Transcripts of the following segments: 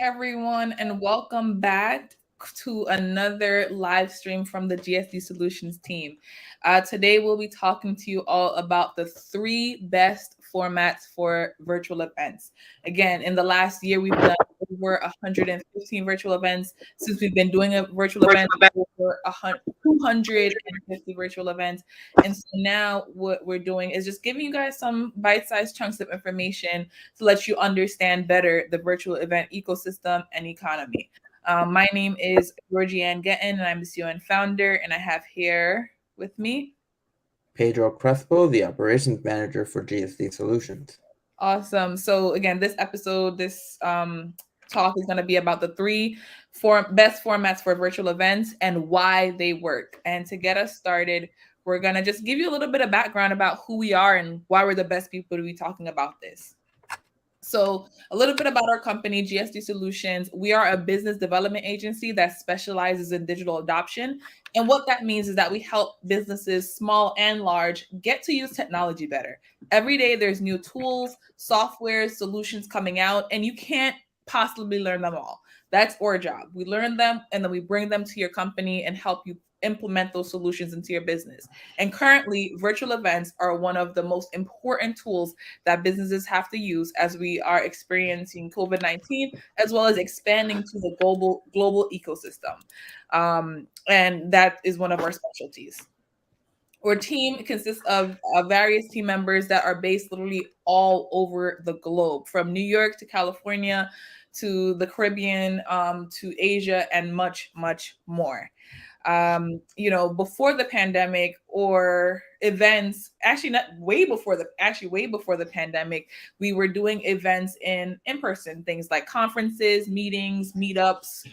everyone, and welcome back to another live stream from the GSD Solutions team. Today, we'll be talking to you all about the three best formats for virtual events. Again, in the last year, we've done over 115 virtual events. Since we've been doing a virtual event, over 250 virtual events. And so now what we're doing is just giving you guys some bite-sized chunks of information to let you understand better the virtual event ecosystem and economy. My name is Georgie-Ann, and I'm the CEO and founder, and I have here with me Pedro Crespo, the operations manager for GSD Solutions. Awesome. So again, this talk is going to be about the best formats for virtual events and why they work. And to get us started, we're going to just give you a little bit of background about who we are and why we're the best people to be talking about this. So, a little bit about our company, GSD Solutions. We are a business development agency that specializes in digital adoption. And what that means is that we help businesses, small and large, get to use technology better. Every day, there's new tools, software, solutions coming out, and you can't possibly learn them all. That's our job. We learn them and then we bring them to your company and help you implement those solutions into your business. And currently, virtual events are one of the most important tools that businesses have to use as we are experiencing COVID-19, as well as expanding to the global ecosystem. And that is one of our specialties. Our team consists of various team members that are based literally all over the globe, from New York to California to the Caribbean to Asia and much, much more. Before the pandemic or events, way before the pandemic, we were doing events in person, things like conferences, meetings, meetups,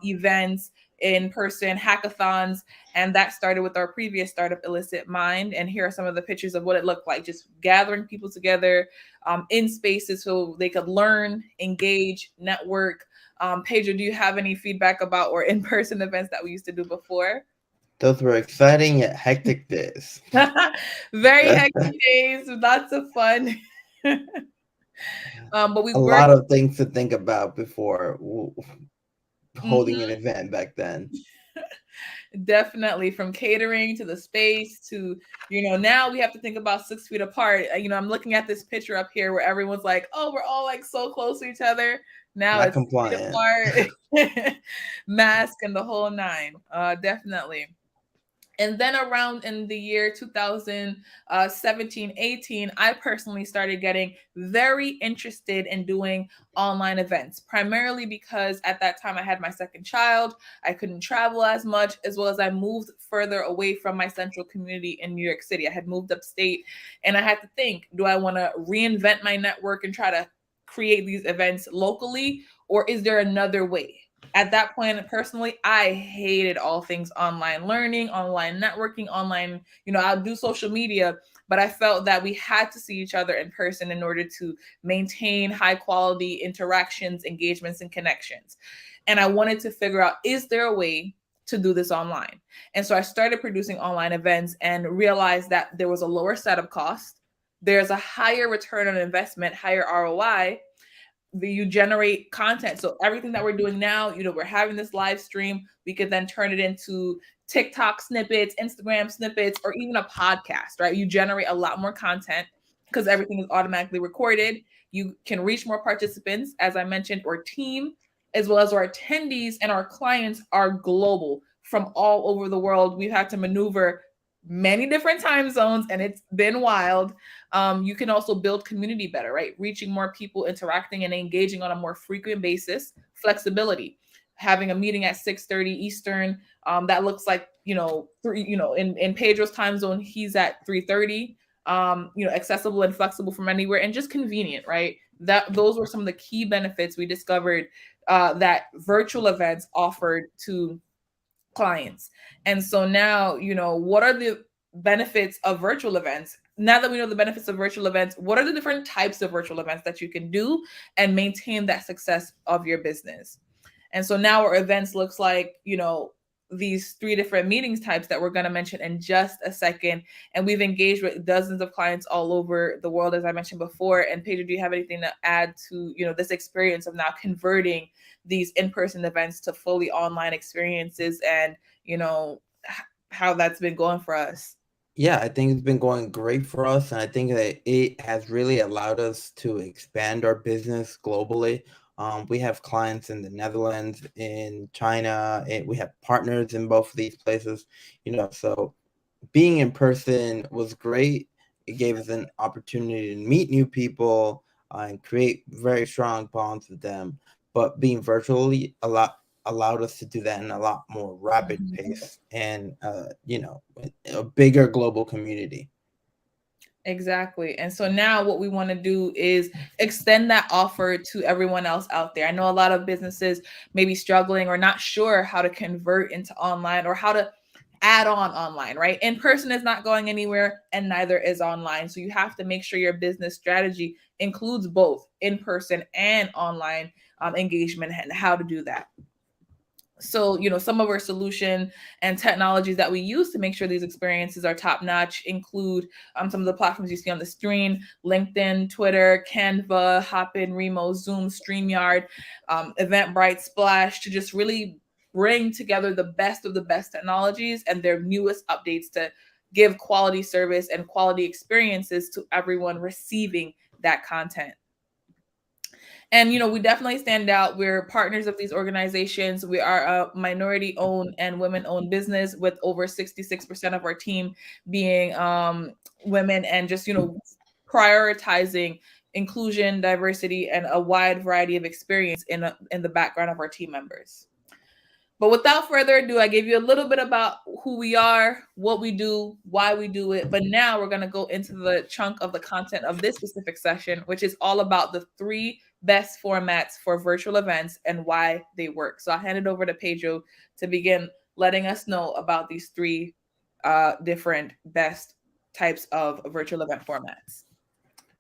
events in person, hackathons, and that started with our previous startup, Illicit Mind. And here are some of the pictures of what it looked like, just gathering people together in spaces so they could learn, engage, network. Pedro, do you have any feedback about or in-person events that we used to do before? Those were exciting yet hectic days. Very hectic days, lots of fun. But we A worked lot of things to think about before holding an Mhm. event back then. Definitely, from catering to the space to, now we have to think about 6 feet apart. I'm looking at this picture up here where everyone's like, oh, we're all like so close to each other. Now Not it's 6 feet compliant. apart, mask and the whole nine. Definitely. And then around in the year 2017, 18, I personally started getting very interested in doing online events, primarily because at that time I had my second child. I couldn't travel as much, as well as I moved further away from my central community in New York City. I had moved upstate and I had to think, do I want to reinvent my network and try to create these events locally, or is there another way? At that point, personally, I hated all things online learning, online networking, online, I'll do social media, but I felt that we had to see each other in person in order to maintain high quality interactions, engagements, and connections. And I wanted to figure out, is there a way to do this online? And so I started producing online events and realized that there was a lower setup cost, there's a higher return on investment, higher ROI, you generate content. So everything that we're doing now, we're having this live stream, we could then turn it into TikTok snippets, Instagram snippets, or even a podcast, right? You generate a lot more content because everything is automatically recorded. You can reach more participants, as I mentioned, or team, as well as our attendees and our clients are global from all over the world. We've had to maneuver many different time zones and it's been wild. You can also build community better, right? Reaching more people, interacting and engaging on a more frequent basis. Flexibility, having a meeting at 6:30 Eastern, that looks like, in Pedro's time zone, he's at 3:30. Accessible and flexible from anywhere and just convenient, right? Those were some of the key benefits we discovered that virtual events offered to clients. And so now, what are the benefits of virtual events? Now that we know the benefits of virtual events, what are the different types of virtual events that you can do and maintain that success of your business? And so now our events looks like, these three different meetings types that we're going to mention in just a second. And we've engaged with dozens of clients all over the world, as I mentioned before. And Pedro, do you have anything to add to, this experience of now converting these in-person events to fully online experiences, and, how that's been going for us? Yeah, I think it's been going great for us, and I think that it has really allowed us to expand our business globally. We have clients in the Netherlands, in China, and we have partners in both of these places. So being in person was great. It gave us an opportunity to meet new people and create very strong bonds with them. But being virtually allowed us to do that in a lot more rapid pace and a bigger global community. Exactly. And so now what we want to do is extend that offer to everyone else out there. I know a lot of businesses may be struggling or not sure how to convert into online, or how to add on online, right? In person is not going anywhere, and neither is online. So you have to make sure your business strategy includes both in person and online engagement, and how to do that. So, some of our solution and technologies that we use to make sure these experiences are top notch include some of the platforms you see on the screen: LinkedIn, Twitter, Canva, Hopin, Remo, Zoom, StreamYard, Eventbrite, Splash, to just really bring together the best of the best technologies and their newest updates to give quality service and quality experiences to everyone receiving that content. And we definitely stand out. We're partners of these organizations. We are a minority owned and women owned business, with over 66% of our team being women, and just prioritizing inclusion, diversity, and a wide variety of experience in the background of our team members. But without further ado, I gave you a little bit about who we are, what we do, why we do it. But now we're going to go into the chunk of the content of this specific session, which is all about the three best formats for virtual events and why they work. So I'll hand it over to Pedro to begin letting us know about these three different best types of virtual event formats.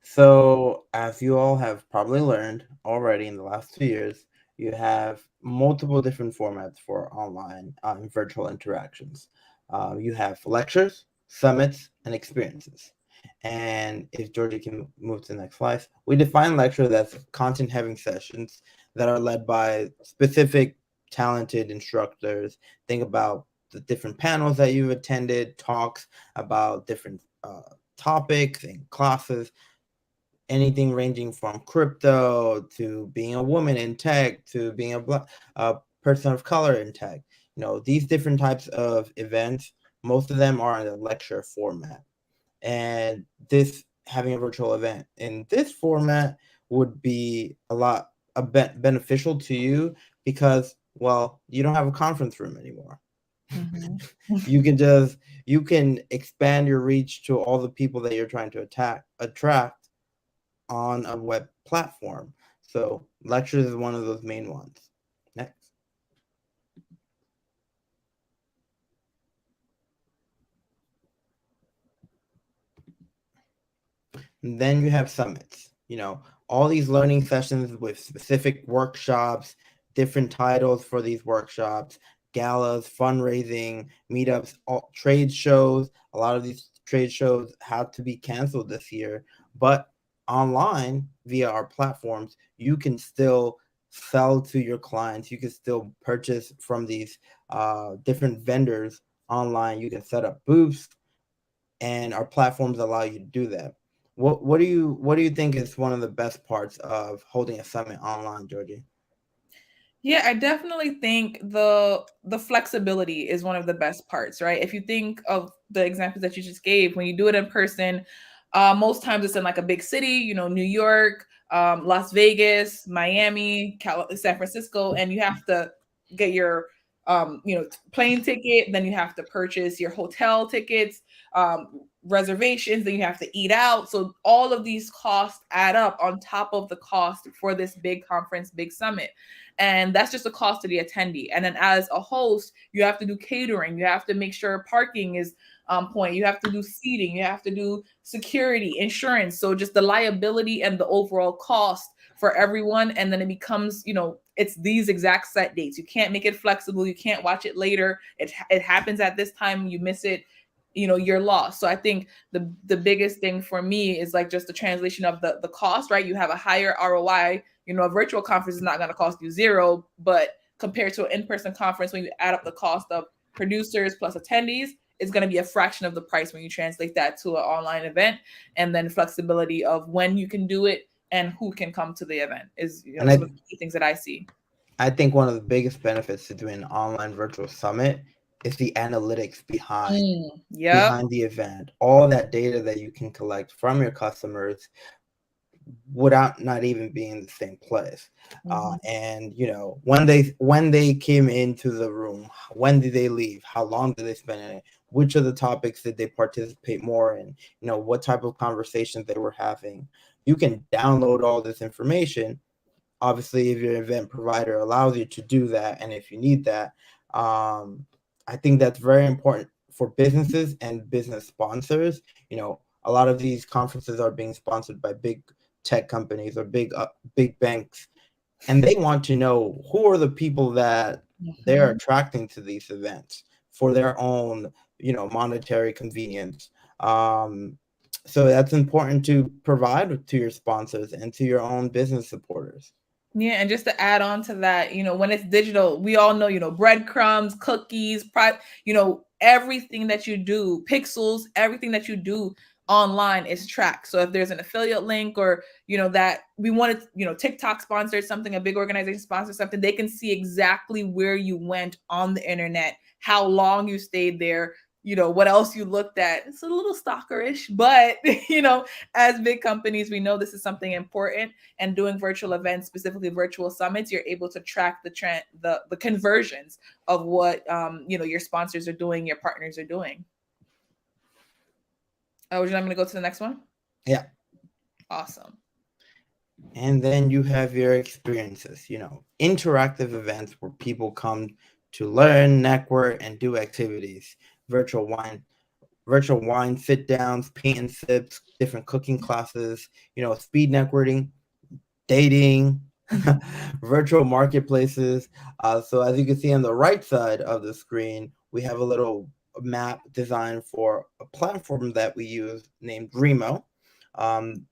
So, as you all have probably learned already in the last 2 years, you have multiple different formats for online and virtual interactions. You have lectures, summits, and experiences. And if Georgie can move to the next slide, we define lecture as content having sessions that are led by specific talented instructors. Think about the different panels that you've attended, talks about different topics and classes, anything ranging from crypto to being a woman in tech to being a person of color in tech. These different types of events, most of them are in a lecture format. And this having a virtual event in this format would be a lot beneficial to you because, well, you don't have a conference room anymore. Mm-hmm. You can expand your reach to all the people that you're trying to attract on a web platform. So lectures is one of those main ones. Next. And then you have summits. All these learning sessions with specific workshops, different titles for these workshops, galas, fundraising, meetups, trade shows. A lot of these trade shows had to be canceled this year, but online via our platforms, you can still sell to your clients. You can still purchase from these different vendors online. You can set up booths, and our platforms allow you to do that. What do you think is one of the best parts of holding a summit online, Georgie? Yeah, I definitely think the flexibility is one of the best parts, right? If you think of the examples that you just gave, when you do it in person, most times it's in like a big city, New York, Las Vegas, Miami, San Francisco, and you have to get your plane ticket, then you have to purchase your hotel tickets, reservations, then you have to eat out. So all of these costs add up on top of the cost for this big conference, big summit. And that's just the cost to the attendee. And then as a host, you have to do catering, you have to make sure parking is on point, you have to do seating, you have to do security, insurance. So just the liability and the overall cost for everyone. And then it becomes, it's these exact set dates. You can't make it flexible. You can't watch it later. It happens at this time. You miss it, you're lost. So I think the biggest thing for me is like just the translation of the cost, right? You have a higher ROI. A virtual conference is not going to cost you zero, but compared to an in-person conference, when you add up the cost of producers plus attendees, it's going to be a fraction of the price when you translate that to an online event. And then flexibility of when you can do it and who can come to the event is And some of the key things that I see. I think one of the biggest benefits to doing an online virtual summit is the analytics Yep. behind the event. All that data that you can collect from your customers without not even being in the same place. And when they came into the room, when did they leave? How long did they spend in it? Which of the topics did they participate more in? What type of conversations they were having. You can download all this information. Obviously, if your event provider allows you to do that, and if you need that, I think that's very important for businesses and business sponsors. A lot of these conferences are being sponsored by big tech companies or big banks, and they want to know who are the people that they're attracting to these events for their own monetary convenience. So that's important to provide to your sponsors and to your own business supporters. Yeah, and just to add on to that, when it's digital, we all know, breadcrumbs, cookies, everything that you do, pixels, everything that you do online is tracked. So if there's an affiliate link or, that we wanted, TikTok sponsored something, a big organization sponsored something, they can see exactly where you went on the internet, how long you stayed there, what else you looked at. It's a little stalkerish, but, as big companies, we know this is something important. And doing virtual events, specifically virtual summits, you're able to track the trend, the conversions of what your sponsors are doing, your partners are doing. Oh, would you like me to go to the next one? Yeah. Awesome. And then you have your experiences, interactive events where people come to learn, network, and do activities. Virtual wine sit downs, paint and sips, different cooking classes, speed networking, dating, virtual marketplaces. So as you can see on the right side of the screen, we have a little map designed for a platform that we use named Remo.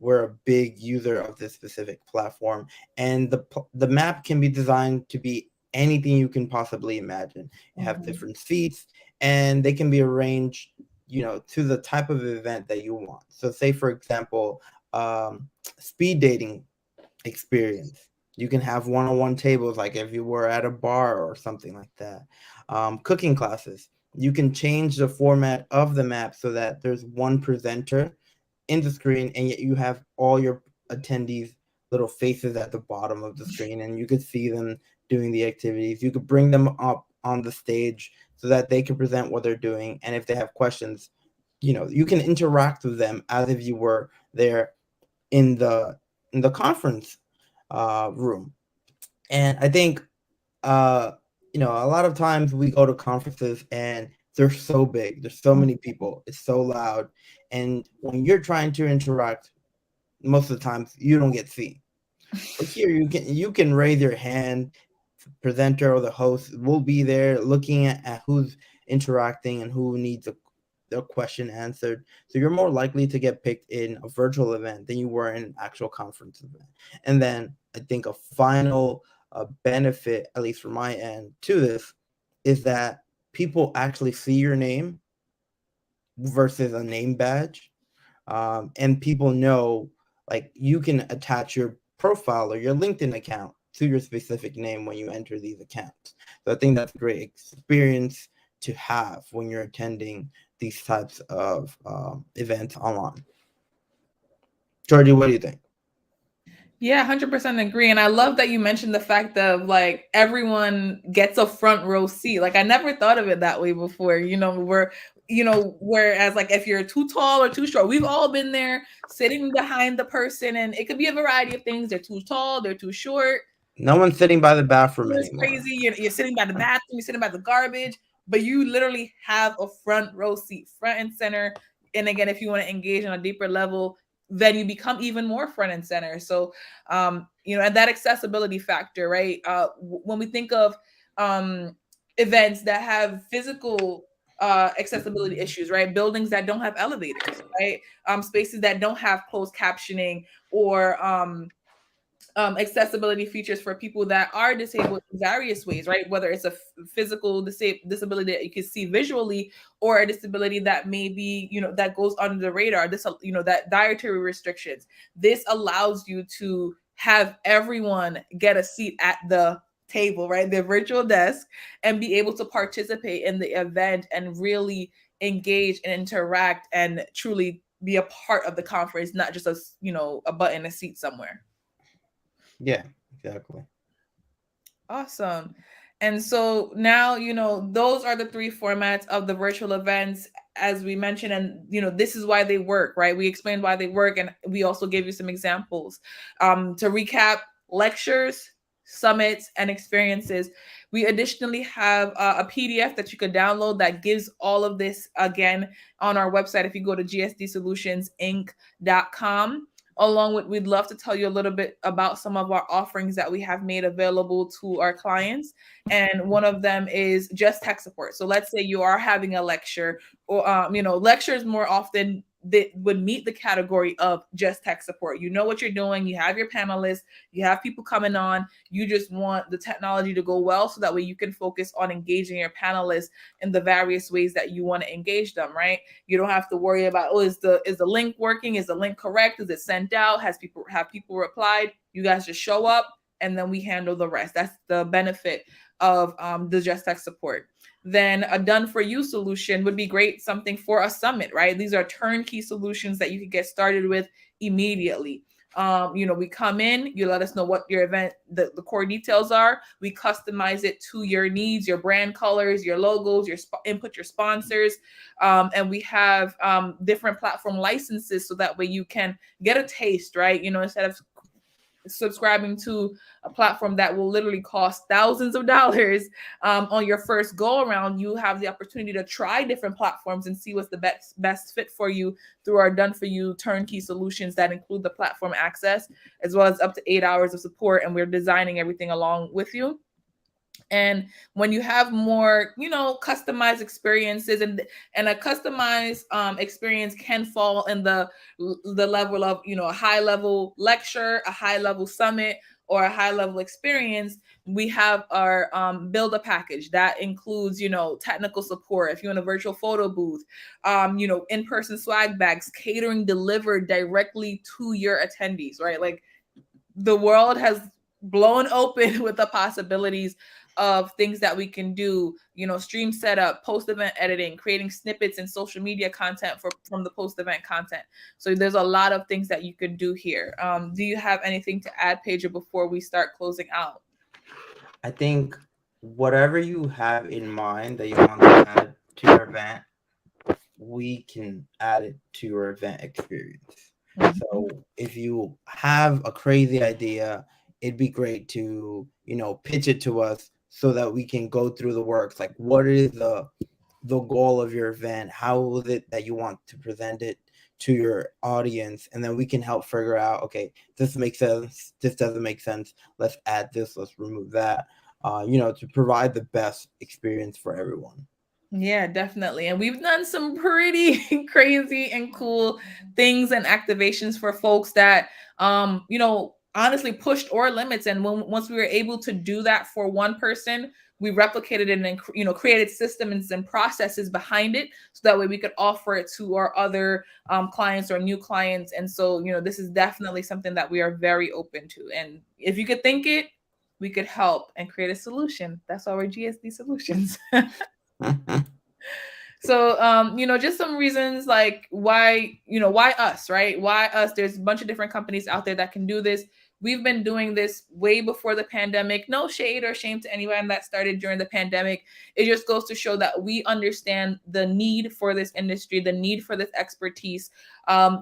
We're a big user of this specific platform, and the map can be designed to be anything you can possibly imagine. You have different seats, and they can be arranged, to the type of event that you want. So, say for example, speed dating experience. You can have one-on-one tables, like if you were at a bar or something like that. Cooking classes. You can change the format of the map so that there's one presenter in the screen, and yet you have all your attendees' little faces at the bottom of the screen, and you could see them doing the activities. You could bring them up on the stage so that they can present what they're doing, and if they have questions, you can interact with them as if you were there in the conference room. And I think a lot of times we go to conferences and they're so big, there's so many people, it's so loud, and when you're trying to interact, most of the times you don't get seen. But here you can raise your hand, presenter or the host will be there looking at who's interacting and who needs their question answered. So you're more likely to get picked in a virtual event than you were in an actual conference event. And then I think a final benefit, at least from my end, to this is that people actually see your name versus a name badge. And people know, like, you can attach your profile or your LinkedIn account to your specific name when you enter these accounts. So I think that's a great experience to have when you're attending these types of events online. Georgie, what do you think? Yeah, 100% agree. And I love that you mentioned the fact of like everyone gets a front row seat. Like I never thought of it that way before. Whereas like if you're too tall or too short, we've all been there sitting behind the person, and it could be a variety of things. They're too tall, they're too short. No one's sitting by the bathroom It's anymore. crazy. You're sitting by the bathroom, you're sitting by the garbage, but you literally have a front row seat, front and center. And again, if you want to engage on a deeper level, then you become even more front and center. So, and that accessibility factor, right? When we think of um, events that have physical accessibility issues, right? Buildings that don't have elevators, right? Spaces that don't have closed captioning or accessibility features for people that are disabled in various ways, right? Whether it's a physical disability that you can see visually, or a disability that maybe that goes under the radar. That dietary restrictions. This allows you to have everyone get a seat at the table, right? The virtual desk, and be able to participate in the event and really engage and interact and truly be a part of the conference, not just a button, a seat somewhere. Yeah, exactly. Awesome. And so now, those are the three formats of the virtual events, as we mentioned. And, this is why they work, right? We explained why they work, and we also gave you some examples. To recap, lectures, summits, and experiences. We additionally have a PDF that you could download that gives all of this again on our website. If you go to gsdsolutionsinc.com, along with, we'd love to tell you a little bit about some of our offerings that we have made available to our clients. And one of them is just tech support. So let's say you are having a lecture, or lectures more often that would meet the category of just tech support. You know what you're doing, you have your panelists, you have people coming on, you just want the technology to go well, so that way you can focus on engaging your panelists in the various ways that you want to engage them, right? You don't have to worry about, oh, is the link working? Is the link correct? Is it sent out? Have people replied? You guys just show up, and then we handle the rest. That's the benefit of the Just Tech support. Then a done for you solution would be great, something for a summit, right? These are turnkey solutions that you can get started with immediately. We come in, you let us know what your event, the core details are. We customize it to your needs, your brand colors, your logos, your input, your sponsors. And we have different platform licenses, so that way you can get a taste, right? Instead of subscribing to a platform that will literally cost thousands of dollars on your first go around, you have the opportunity to try different platforms and see what's the best fit for you through our done for you turnkey solutions that include the platform access, as well as up to 8 hours of support, and we're designing everything along with you. And when you have more customized experiences, and a customized experience can fall in the level of a high level lecture, a high level summit, or a high level experience. We have our build a package that includes technical support. If you're in a virtual photo booth, in-person swag bags, catering delivered directly to your attendees, right? Like, the world has blown open with the possibilities of things that we can do, stream setup, post event editing, creating snippets and social media content from the post event content. So there's a lot of things that you can do here. Do you have anything to add, Pedro, before we start closing out? I think whatever you have in mind that you want to add to your event, we can add it to your event experience. Mhm. So if you have a crazy idea, it'd be great to, pitch it to us so that we can go through the works. Like, what is the goal of your event? How is it that you want to present it to your audience? And then we can help figure out, okay, this makes sense, this doesn't make sense, let's add this, let's remove that, to provide the best experience for everyone. Yeah, definitely. And we've done some pretty crazy and cool things and activations for folks that honestly pushed our limits. And once we were able to do that for one person, we replicated it and created systems and processes behind it, so that way we could offer it to our other clients or new clients. And so this is definitely something that we are very open to. And if you could think it, we could help and create a solution. That's why we're GSD Solutions. So just some reasons, like why us, right? Why us? There's a bunch of different companies out there that can do this. We've been doing this way before the pandemic. No shade or shame to anyone that started during the pandemic. It just goes to show that we understand the need for this industry, the need for this expertise.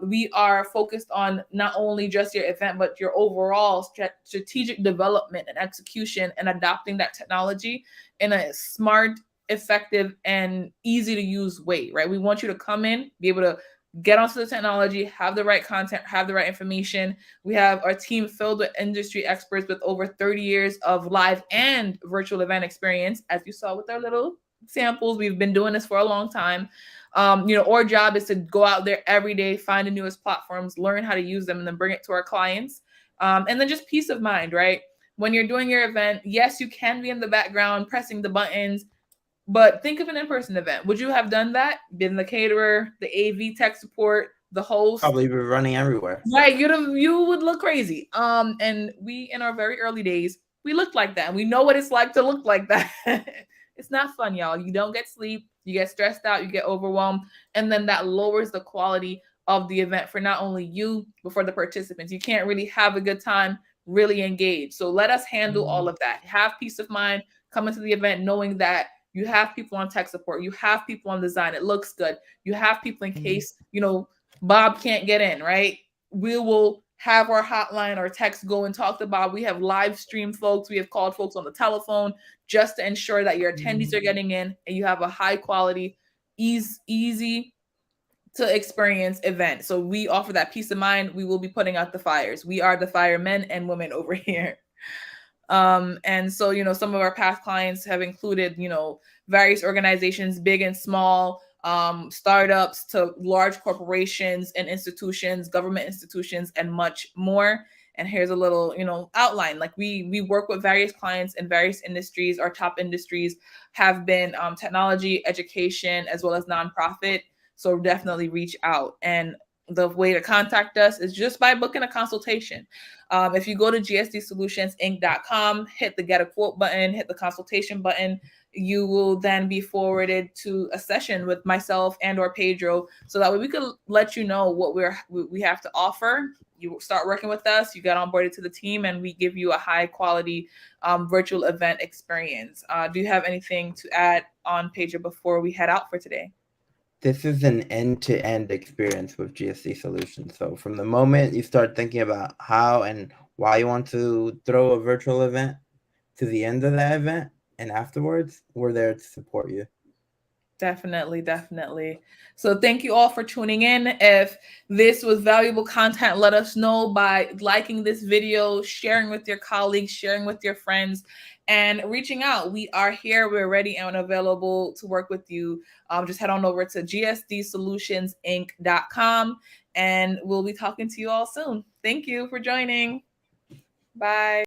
We are focused on not only just your event, but your overall strategic development and execution, and adopting that technology in a smart, effective, and easy to use way, right? We want you to come in, be able to get onto the technology, have the right content, have the right information. We have our team filled with industry experts with over 30 years of live and virtual event experience. As you saw with our little samples, we've been doing this for a long time. Our job is to go out there every day, find the newest platforms, learn how to use them, and then bring it to our clients. And then just peace of mind, right? When you're doing your event, yes, you can be in the background pressing the buttons, but think of an in-person event. Would you have done that? Been the caterer, the AV tech support, the host? Probably be running everywhere. Right, you would look crazy. And we in our very early days, we looked like that. And we know what it's like to look like that. It's not fun, y'all. You don't get sleep, you get stressed out, you get overwhelmed, and then that lowers the quality of the event for not only you, but for the participants. You can't really have a good time, really engage. So let us handle all of that. Have peace of mind, come into the event knowing that you have people on tech support, you have people on design, it looks good, you have people in case, Bob can't get in, right? We will have our hotline or text go and talk to Bob. We have live stream folks. We have called folks on the telephone just to ensure that your attendees are getting in and you have a high quality, easy to experience event. So we offer that peace of mind. We will be putting out the fires. We are the firemen and women over here. And so, some of our past clients have included, various organizations, big and small, startups to large corporations and institutions, government institutions, and much more. And here's a little, outline. Like we work with various clients in various industries. Our top industries have been technology, education, as well as nonprofit. So definitely reach out. And the way to contact us is just by booking a consultation. If you go to gsdsolutionsinc.com, hit the get a quote button, hit the consultation button, you will then be forwarded to a session with myself and or Pedro, so that way we could let you know what we have to offer. You start working with us, you get onboarded to the team, and we give you a high quality virtual event experience. Do you have anything to add on, Pedro, before we head out for today? This is an end-to-end experience with GSD Solutions. So from the moment you start thinking about how and why you want to throw a virtual event to the end of that event and afterwards, we're there to support you. Definitely. So thank you all for tuning in. If this was valuable content, let us know by liking this video, sharing with your colleagues, sharing with your friends, and reaching out. We are here. We're ready and available to work with you. Just head on over to gsdsolutionsinc.com, and we'll be talking to you all soon. Thank you for joining. Bye.